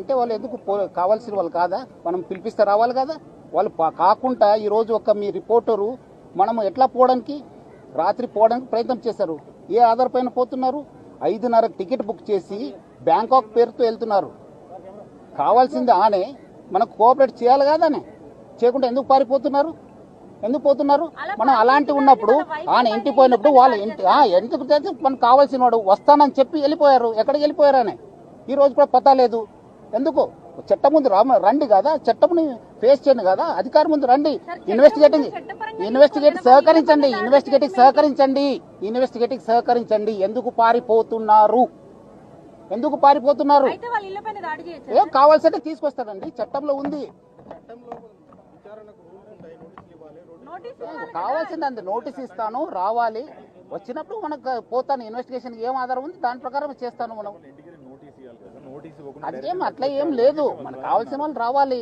అంటే వాళ్ళు ఎందుకు కావాల్సిన వాళ్ళు కాదా? మనం పిలిపిస్తే రావాలి కదా. వాళ్ళు కాకుండా ఈరోజు ఒక మీ రిపోర్టరు మనం ఎట్లా పోవడానికి రాత్రి పోవడానికి ప్రయత్నం చేశారు. ఏ ఆధార్ పైన పోతున్నారు? 5:30 టికెట్ బుక్ చేసి బ్యాంకాక్ పేరుతో వెళ్తున్నారు. కావాల్సింది ఆనే మనకు కోఆపరేట్ చేయాలి కాదానే, చేయకుండా ఎందుకు పారిపోతున్నారు? ఎందుకు పోతున్నారు? మనం అలాంటి ఉన్నప్పుడు ఆయన ఇంటికి పోయినప్పుడు వాళ్ళ ఇంటి ఎందుకు మనకు కావాల్సిన వాడు వస్తానని చెప్పి వెళ్ళిపోయారు. ఎక్కడికి వెళ్ళిపోయారనే ఈ రోజు కూడా పతా లేదు. ఎందుకు? చట్టం ముందు రండి కదా, చట్టంని ఫేస్ చేయండి కదా, అధికారం ముందు రండి. ఇన్వెస్టిగేట్ సహకరించండి. ఎందుకు పారిపోతున్నారు? ఏం కావాల్సింటే తీసుకొస్తారండి, చట్టంలో ఉంది. కావాల్సిందండి నోటీస్ ఇస్తాను, రావాలి. వచ్చినప్పుడు మనకు పోతాను, ఇన్వెస్టిగేషన్ ఏం ఆధారం ఉంది దాని ప్రకారం చేస్తాను. మనం అదేం అట్లా ఏం లేదు, మనకు కావాల్సిన వాళ్ళు రావాలి,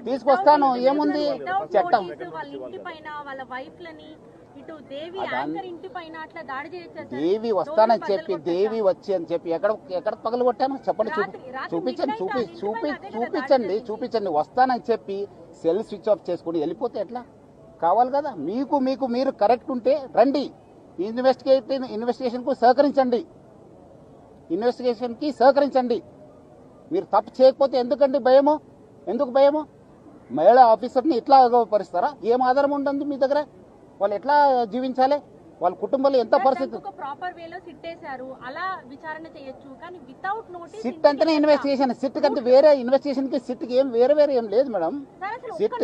తీసుకొస్తాను. ఏముంది చట్టం? దేవి వస్తానని చెప్పి దేవి వచ్చి అని చెప్పి ఎక్కడ పగలు కొట్టాను చెప్పండి, చూపించండి. వస్తానని చెప్పి సెల్ స్విచ్ ఆఫ్ చేసుకుని వెళ్ళిపోతే ఎట్లా? కావాలి కదా. మీరు కరెక్ట్ ఉంటే రండి, ఇన్వెస్టిగేషన్కి సహకరించండి. మీరు తప్పు చేయకపోతే ఎందుకండి భయము? ఎందుకు భయము? మహిళా ఆఫీసర్ని ఇట్లా పరిస్తారా? ఏం ఆధారం ఉంటుంది మీ దగ్గర? వాళ్ళు ఎట్లా జీవించాలి? వాళ్ళ కుటుంబంలో ఎంత పరిస్థితి? సిట్ అంటేనే ఇన్వెస్టిగేషన్. సిట్ కంటే వేరే ఇన్వెస్టిగేషన్ కి సిట్ కి ఏం వేరే ఏం లేదు మేడం. సిట్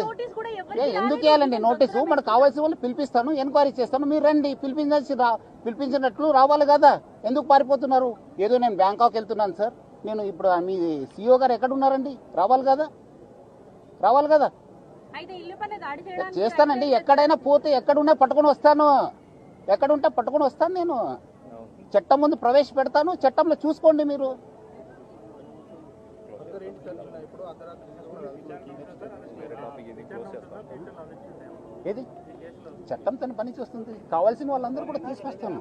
ఎందుకు ఇవ్వాలండి నోటీసు? మనకు కావాల్సిన వాళ్ళు పిలిపిస్తాను, ఎంక్వైరీ చేస్తాను, మీరు రండి. పిలిపించినట్లు రావాలి కదా. ఎందుకు పారిపోతున్నారు? ఏదో నేను బ్యాంకాక్ వెళ్తున్నాను సార్, నేను ఇప్పుడు మీ సిఇఓ గారు ఎక్కడ ఉన్నారండి? రావాలి కదా. చేస్తానండి, ఎక్కడైనా పోతే ఎక్కడున్నా పట్టుకొని వస్తాను, ఎక్కడుంటే పట్టుకొని వస్తాను. నేను చట్టం ముందు ప్రవేశపెడతాను, చట్టంలో చూసుకోండి మీరు. ఏది చట్టం తన పని చేస్తుంది, కావాల్సిన వాళ్ళందరూ కూడా తీసుకొస్తాను.